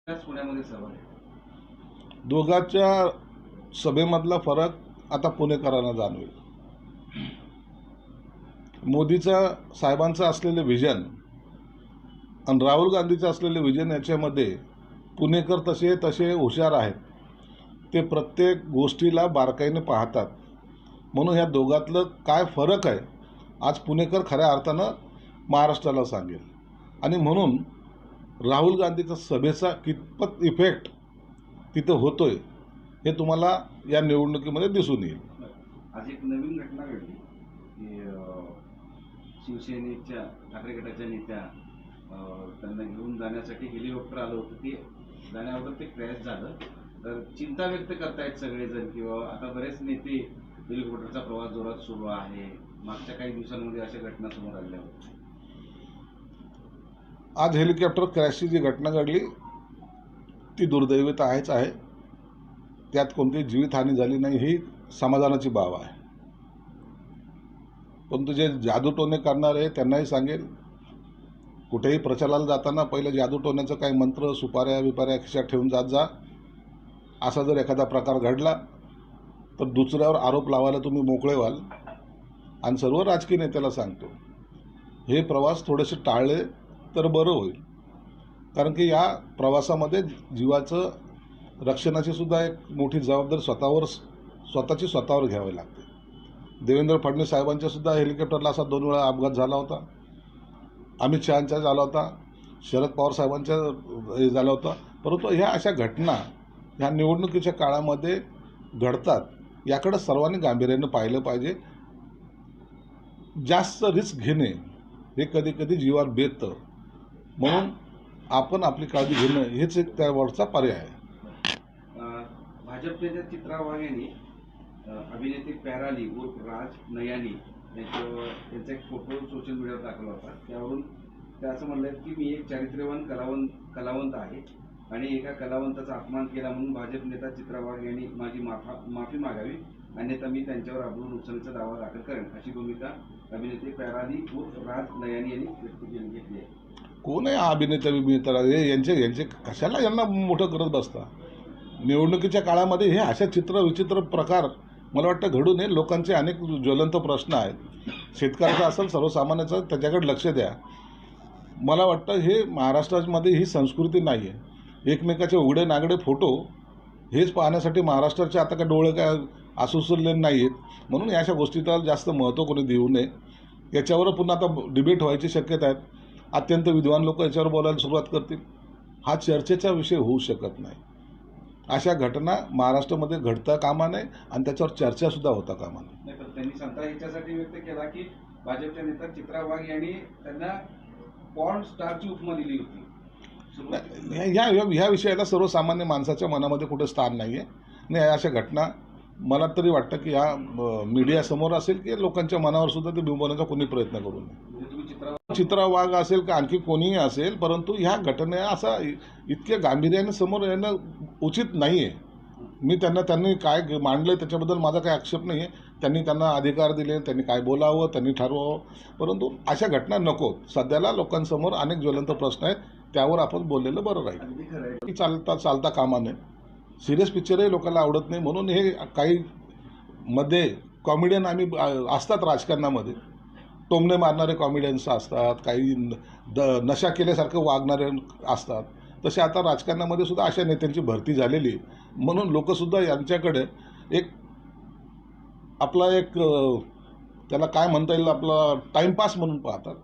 त्याच पुण्यामध्ये सभा आहे। दोघांच्या सभेमधला फरक आता पुणेकरांना जाणवेल। मोदीचा साहेबांचं असलेले विजन आणि राहुल गांधीचं असलेले विजन याच्यामध्ये पुणेकर तसे तसे हुशार आहेत। ते प्रत्येक गोष्टीला बारकाईने पाहतात। म्हणून ह्या दोघातलं काय फरक आहे आज पुणेकर खऱ्या अर्थानं महाराष्ट्राला सांगेल। आणि म्हणून राहुल गांधीचा सभेचा कितपत इफेक्ट तिथं होतोय हे तुम्हाला या निवडणुकीमध्ये दिसून येईल। आज एक नवीन घटना घडली की शिवसेनेच्या ठाकरे गटाच्या नेत्या त्यांना घेऊन जाण्यासाठी हेलिकॉप्टर आलं होतं, ते जाण्यावर ते क्रॅश झालं। तर चिंता व्यक्त करतायत सगळेजण किंवा आता बरेच नेते हेलिकॉप्टरचा प्रवास जोरात सुरू आहे। मागच्या काही दिवसांमध्ये अशा घटना समोर आल्या होत्या। आज हेलिकॉप्टर क्रॅशची जी घटना घडली ती दुर्दैवी तर आहेच आहे, त्यात कोणतीही जीवितहानी झाली नाही ही समाधानाची बाब आहे। परंतु जे जादूटोणे करणारे त्यांनाही सांगेल, कुठेही प्रचाराला जाताना पहिले जादूटोण्याचं काही मंत्र सुपाऱ्या बिपाऱ्या खिशात ठेवून जात जा। असा जर एखादा प्रकार घडला तर दुसऱ्यावर आरोप लावायला तुम्ही मोकळे व्हाल। आणि सर्व राजकीय नेत्याला सांगतो, हे प्रवास थोडेसे टाळले तर बरं होईल। कारण की या प्रवासामध्ये जीवाचं रक्षणाची सुद्धा एक मोठी जबाबदारी स्वतःवर घ्यावी लागते। देवेंद्र फडणवीस साहेबांच्या सुद्धा हेलिकॉप्टरला असा 2 वेळा अपघात झाला होता। अमित शहांचा झाला होता, शरद पवार साहेबांच्या झाला होता। परंतु ह्या अशा घटना ह्या निवडणुकीच्या काळामध्ये घडतात, याकडे सर्वांनी गांभीर्याने पाहिलं पाहिजे। जास्त रिस्क घेणे हे कधी कधी जीवावर बेततं, म्हणून आपण आपली काळजी घेणं हेच एक त्यावरचा पर्याय आहे। भाजपच्या चित्रा वाघ यांनी अभिनेत्री पॅराली उर्फ राज नयानी यांचा एक फोटो सोशल मीडियावर टाकला होता। त्यावरून ते असं म्हणलं की मी एक चारित्र्यवान कलावंत आहे आणि एका कलावंताचा अपमान केला म्हणून भाजप नेता चित्रा वाघ यांनी माझी माफी मागावी, अन्यथा मी त्यांच्यावर अब्रू नुकसानीचा दावा दाखल करेन, अशी भूमिका अभिनेत्री पॅराली उर्फ राज नयानी यांनी व्यक्त घेतली आहे। कोण आहे हा अभिनेता यांचे कशाला यांना मोठं करत बसता? निवडणुकीच्या काळामध्ये हे अशा विचित्र प्रकार मला वाटतं घडू नये। लोकांचे अनेक ज्वलंत प्रश्न आहेत, शेतकऱ्याचा असेल सर्वसामान्याचा, त्याच्याकडे लक्ष द्या। मला वाटतं हे महाराष्ट्रामध्ये ही संस्कृती नाही आहे। एकमेकाचे उघडे नागडे फोटो हेच पाहण्यासाठी महाराष्ट्राचे आता काय डोळे काय आसुसरले नाही आहेत, म्हणून या अशा गोष्टीला जास्त महत्त्व कोणी देऊ नये। याच्यावर पुन्हा आता डिबेट व्हायची शक्यता आहेत। अत्यंत विद्वान लोक याच्यावर बोलायला सुरुवात करतील। हा चर्चेचा विषय होऊ शकत नाही। अशा घटना महाराष्ट्रामध्ये घडता कामा नये आणि त्याच्यावर चर्चासुद्धा होता कामा नये। पण त्यांनी संताप याच्यासाठी व्यक्त केला की भाजपच्या नेता चित्रा वाघ यांनी त्यांना पॉर्न स्टारची उपमा दिली होती। ह्या विषयाला सर्वसामान्य माणसाच्या मनामध्ये कुठे स्थान नाही आहे। नाही, अशा घटना मला तरी वाटतं की ह्या मीडियासमोर असेल की लोकांच्या मनावर सुद्धा ते बिंबवण्याचा कोणी प्रयत्न करू नये। चित्रा वाघ असेल का आणखी कोणीही असेल, परंतु ह्या घटना असा इतक्या गांभीर्याने समोर येणं उचित नाही आहे। मी त्यांनी काय मांडलं त्याच्याबद्दल माझा काही आक्षेप नाही आहे। त्यांना अधिकार दिले, त्यांनी काय बोलावं, त्यांनी ठरवावं, परंतु अशा घटना नको। सध्याला लोकांसमोर अनेक ज्वलंत प्रश्न आहेत, त्यावर आपण बोललेलं बरं राहील। चालता कामा नये। सिरियस पिक्चरही लोकांना आवडत नाही, म्हणून हे काही मध्ये कॉमेडियन आम्ही असतात राजकारणामध्ये, टोमणे मारणारे कॉमेडियन्स असतात, काही नशा केल्यासारखं वागणारे असतात। तसे आता राजकारणामध्ये सुद्धा अशा नेत्यांची भरती झालेली आहे, म्हणून लोकसुद्धा यांच्याकडे आपला त्याला काय म्हणता येईल, आपला टाईमपास म्हणून पाहतात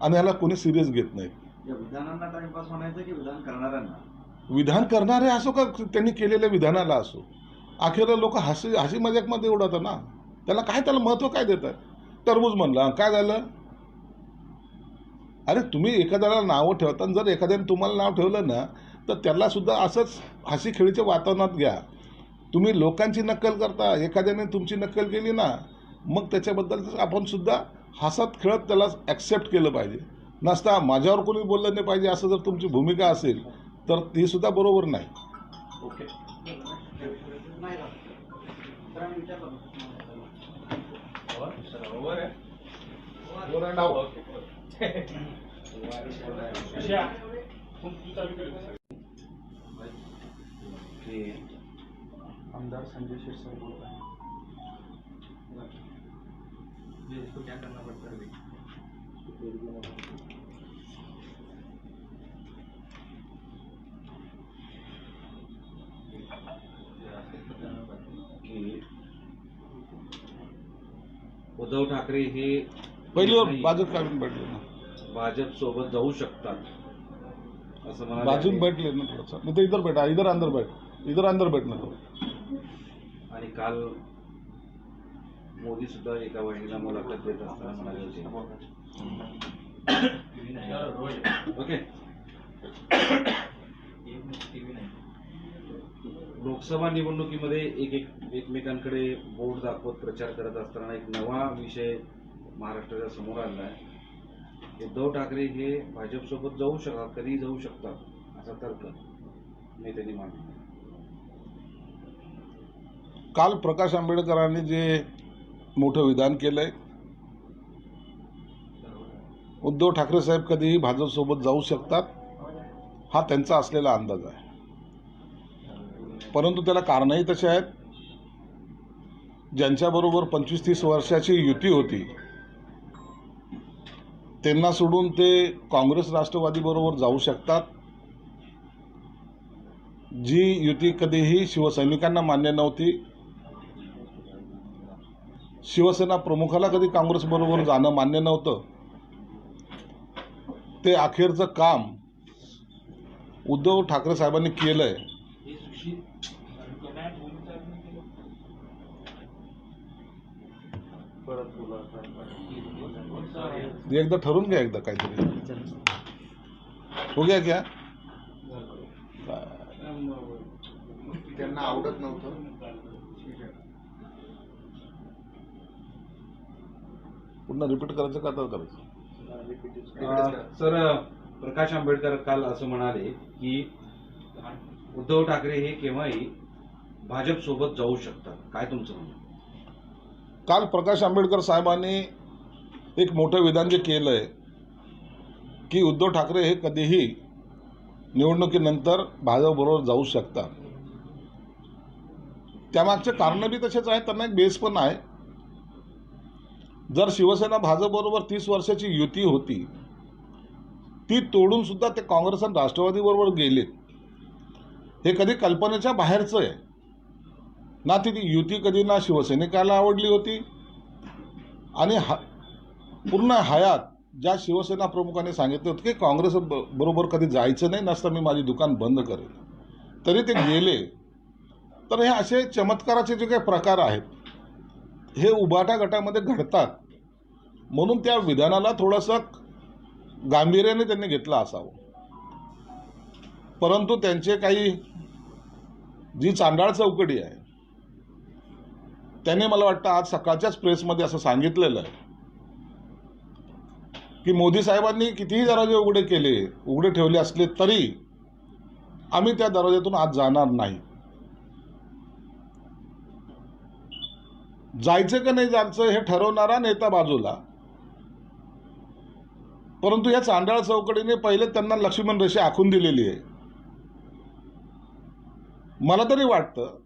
आणि ह्याला कोणी सिरियस घेत नाही। या विधानांना टाइमपास म्हणायचं की विधान करणाऱ्यांना? विधान करणारे असो का त्यांनी केलेल्या विधानाला असो, अखेर लोक हसी मजाकमध्ये उडवतात ना। त्याला महत्त्व काय देतात? टरबूज म्हणला काय झालं? अरे तुम्ही एखाद्याला नावं ठेवता, जर एखाद्याने तुम्हाला नाव ठेवलं ना तर त्याला सुद्धा असंच हसी खेळीच्या वातावरणात घ्या। तुम्ही लोकांची नक्कल करता, एखाद्याने तुमची नक्कल केली ना मग त्याच्याबद्दल आपण सुद्धा हसत खेळत त्याला ॲक्सेप्ट केलं पाहिजे। नसता माझ्यावर कोणी बोललं नाही पाहिजे असं जर तुमची भूमिका असेल तर ती सुद्धा बरोबर नाही। ओके, आमदार संजय शिरसाट बोलत आहे। इसको क्या करना पड़ता है? की उद्धव ठाकरे हे पहिलीवर भाजप काढून बैठले ना, भाजप सोबत जाऊ शकतात असं मला बाजून बैठले ना थोडंसं, नहीं तो इधर बैठा, इधर अंदर बैठना तो। आणि काल मोदी सुद्धा एका वाहिनीला मुलाखत देत असताना म्हणाले होते ओके लोकसभा निवडणुकीमध्ये एकमेकांकडे बोट दाखवत प्रचार करत असताना एक नवा विषय महाराष्ट्राच्या समोर आला आहे। उद्धव ठाकरे हे भाजपसोबत जाऊ शकतात, कधीही जाऊ शकतात असा तर्क नेत्यांनी मांडला। काल प्रकाश आंबेडकरांनी जे मोठं विधान केलंय, उद्धव ठाकरे साहेब कधीही भाजपसोबत जाऊ शकतात हा त्यांचा असलेला अंदाज आहे, परंतु त्याला कारणही तसे आहेत। ज्यांच्याबरोबर 25-30 वर्षाची युती होती त्यांना सोडून ते काँग्रेस राष्ट्रवादी बरोबर जाऊ शकतात। जी युती कधीही शिवसैनिकांना मान्य नव्हती, शिवसेना प्रमुखाला कधी काँग्रेस बरोबर जाणं मान्य नव्हतं, ते अखेरचं काम उद्धव ठाकरे साहेबांनी केलंय। एकदा ठरून घ्या, एकदा काहीतरी हो गया क्या त्यांना आवडत नव्हतं। पुन्हा रिपीट करायचं का आता करायचं? सर प्रकाश आंबेडकर काल असं म्हणाले की उद्धव ठाकरे हे केव्हाही भाजप सोबत जाऊ शकतात, काय तुमचं म्हणणं? काल प्रकाश आंबेडकर साहेबांनी एक मोठं विधान जे केलंय की उद्धव ठाकरे हे कधीही निवडणुकीनंतर भाजपबरोबर जाऊ शकतात, त्यामागचे कारण बी तसेच आहेत, त्यांना एक बेस पण आहे। जर शिवसेना भाजपबरोबर 30 वर्षाची युती होती ती तोडून सुद्धा ते काँग्रेस आणि राष्ट्रवादी बरोबर गेलेत, हे कधी कल्पनेच्या बाहेरचं आहे ना। ती युती कधी ना शिवसैनिकाला आवडली होती आणि पूर्ण हयात ज्या शिवसेना प्रमुखांनी सांगितलं होतं की काँग्रेस बरोबर कधी जायचं नाही, नसतं मी माझी दुकान बंद करेल, तरी ते गेले। तर हे असे चमत्काराचे जे काही प्रकार आहेत हे उभाटा गटामध्ये घडतात, म्हणून त्या विधानाला थोडंसं गांभीर्याने त्यांनी घेतलं असावं। परंतु त्यांचे काही जी चांडाळ चौकडी आहे त्यांनी मला वाटतं आज सकाळच्याच प्रेसमध्ये असं सांगितलेलं आहे की मोदी साहेबांनी कितीही दरवाजे उघडे ठेवले असले तरी आम्ही त्या दरवाज्यातून आज जाणार नाही। जायचं का नाही जायचं हे ठरवणारा नेता बाजूला, परंतु या चांडाळ चौकडीने पहिले त्यांना लक्ष्मण रेषा आखून दिलेली आहे। मला तरी वाटतं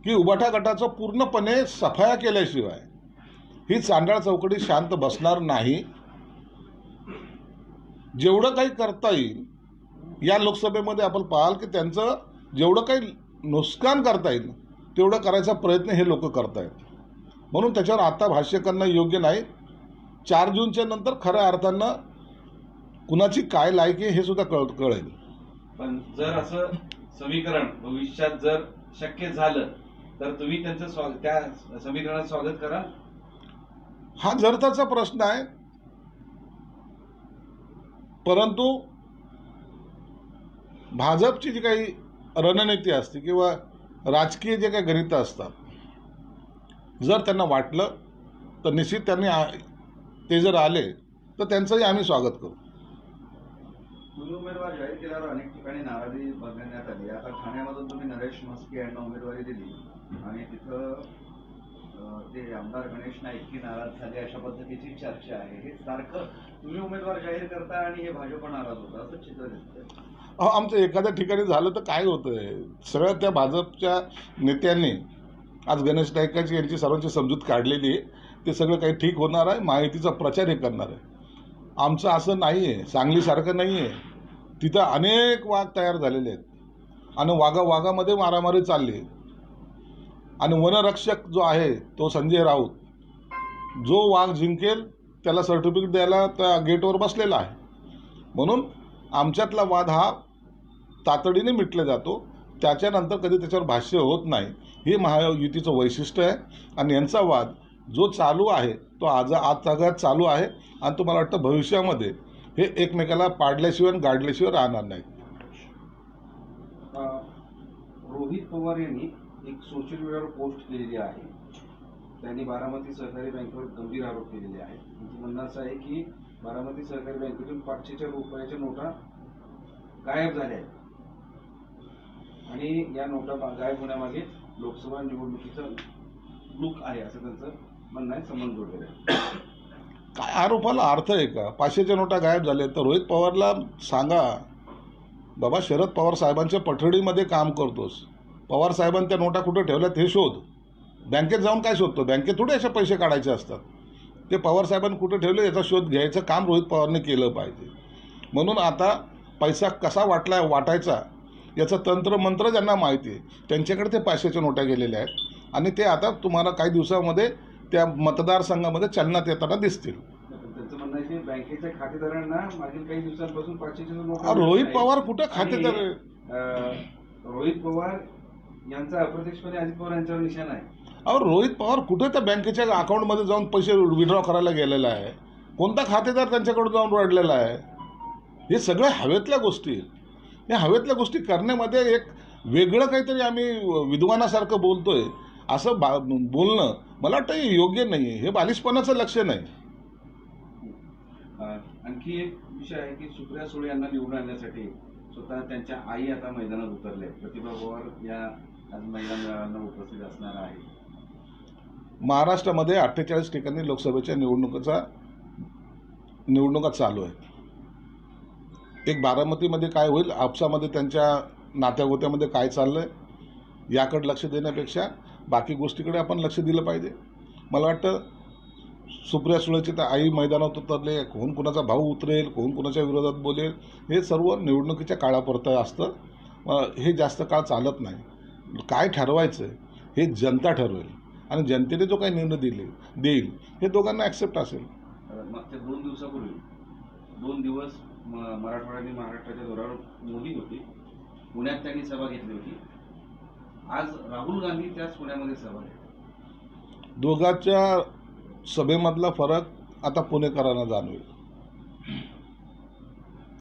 की उभाटा गटाचं पूर्णपणे सफाया केल्याशिवाय ही चांडाळ चौकडी शांत बसणार नाही। जेवढं काही करता येईल या लोकसभेमध्ये आपण पाहाल की त्यांचं जेवढं काही नुकसान करता येईल तेवढं करायचा प्रयत्न हे लोक करतायत, म्हणून त्याच्यावर आता भाष्य करणं योग्य नाही। 4 जूनच्या नंतर खऱ्या अर्थानं कुणाची काय लायकी हे सुद्धा कळेल। पण जर असं समीकरण भविष्यात जर शक्य झालं तर तुम्ही त्यांचं त्या समीकरणात स्वागत करा? हा जरताचा प्रश्न आहे, परंतु भाजपची जी काही रणनीती असते किंवा राजकीय जे काही गणितं असतात, जर त्यांना वाटलं तर निश्चित त्यांनी ते जर आले तर त्यांचंही आम्ही स्वागत करू। तुम्ही उमेदवार जाहीर केल्यावर अनेक ठिकाणी नाराजी बघण्यात आली। आता ठाण्यामधून तुम्ही नरेश म्हस्के यांना उमेदवारी दिली आणि तिथं ते आमदार गणेश नाईक नाराज झाले अशा पद्धतीची चर्चा आहे। हे सारखं तुम्ही उमेदवार जाहीर करता आणि हे भाजप नाराज होतं असं चित्र दिसतंय। आमचं एखाद्या ठिकाणी झालं तर काय होतंय, सगळ्या त्या भाजपच्या नेत्यांनी आज गणेश नाईकाची यांची सर्वांची समजूत काढलेली आहे. ते सगळं काही ठीक होणार आहे, महायुतीचा प्रचार हे करणार आहे. आमचं असं नाही आहे, सांगलीसारखं नाही आहे. तिथं अनेक वाघ तयार झालेले आहेत आणि वाघामध्ये मारामारी चालली आहे. आणि वनरक्षक जो आहे तो संजय राऊत, जो वाघ जिंकेल त्याला सर्टिफिकेट द्यायला त्या गेटवर बसलेला आहे. म्हणून आमच्यातला वाद हा तातडीने मिटला जातो, त्याच्यानंतर कधी त्याच्यावर भाष्य होत नाही. हे महायुतीचं वैशिष्ट्य आहे. आणि यांचा वाद जो चालू आहे तो आज सगळ्यात चालू आहे आणि तो मला वाटतं भविष्यामध्ये हे एकमेकाला पाडल्याशिवाय आणि गाडल्याशिवाय राहणार नाही. रोहित पवार यांनी एक सोशल मीडियावर पोस्ट केलेली आहे. त्यांनी बारामती सहकारी बँकेवर गंभीर आरोप केलेले आहेत. त्यांचं म्हणणं असं आहे की बारामती सहकारी बँकेतून 500 रुपयाच्या नोटा गायब झाल्या आहेत आणि या नोटा गायब होण्यामागे लोकसभा निवडणुकीचं लूक आहे असं त्यांचं म्हणणं आहे. संबंध जोडलेला आहे. काय आरोपाला अर्थ आहे का? 500च्या नोटा गायब झाल्या तर रोहित पवारला सांगा, बाबा शरद पवार साहेबांच्या पठडीमध्ये काम करतोस, पवार साहेबांनी त्या नोटा कुठं ठेवल्यात हे शोध. बँकेत जाऊन काय शोधतो? बँकेत थोडे असे पैसे काढायचे असतात. ते पवार साहेबांनी कुठं ठेवले याचा शोध घ्यायचं काम रोहित पवारने केलं पाहिजे. म्हणून आता पैसा कसा वाटायचा याचं तंत्रमंत्र ज्यांना माहिती आहे त्यांच्याकडे ते 500च्या नोटा गेलेल्या आहेत आणि ते आता तुम्हाला काही दिवसामध्ये त्या मतदारसंघामध्ये चलनात येताना दिसतील. त्यांचं म्हणणं आहे की बँकेच्या खातेदारांना मागील काही दिवसांपासून 500च्या नोटा रोहित पवार कुठं खातेदार आहे? रोहित पवार यांचा अप्रत्यक्षपणे अजित पवार यांच्यावर निशाणा आहे. रोहित पवार कुठे त्या बँकेच्या अकाउंटमध्ये जाऊन पैसे विड्रॉ करायला गेलेला आहे? कोणता खातेदार त्यांच्याकडून जाऊन रडलेला आहे? हे सगळ्या हवेतल्या गोष्टी आहेत. या हवेतल्या गोष्टी करण्यामध्ये एक वेगळं काहीतरी आम्ही विद्वानासारखं बोलतोय असं बोलणं मला वाटतं योग्य नाही आहे. हे बालिशपणाचं लक्ष नाही. आणखी एक विषय आहे की सुप्रिया सुळे यांना निवडून आणण्यासाठी स्वतः त्यांच्या आई आता मैदानात उतरले. प्रतिभा पवार या आज मैदानाला उपस्थित असणार आहे. महाराष्ट्रामध्ये 48 ठिकाणी लोकसभेच्या निवडणुका चालू आहेत. एक बारामतीमध्ये काय होईल, आपसामध्ये त्यांच्या नात्यागोत्यामध्ये काय चाललं आहे याकडे लक्ष देण्यापेक्षा बाकी गोष्टीकडे आपण लक्ष दिलं पाहिजे. मला वाटतं सुप्रिया सुळेची तर आई मैदानात उतरले, कोण कुणाचा भाऊ उतरेल, कोण कुणाच्या विरोधात बोलेल, हे सर्व निवडणुकीच्या काळापुरतं असतं. हे जास्त काळ चालत नाही. काय ठरवायचं हे जनता ठरवेल आणि जनतेने जो काही निर्णय देईल हे दोघांना ॲक्सेप्ट असेल. मागच्या 2 दिवसापूर्वी 2 दिवस मराठवाडा आणि महाराष्ट्राच्या दौऱ्यावर मोदी होते. पुण्यात त्यांनी सभा घेतली होती. आज राहुल गांधी त्याच पुण्यामध्ये सभा घेतली. दोघांच्या सभेमधला फरक आता पुणेकरांना जाणवेल.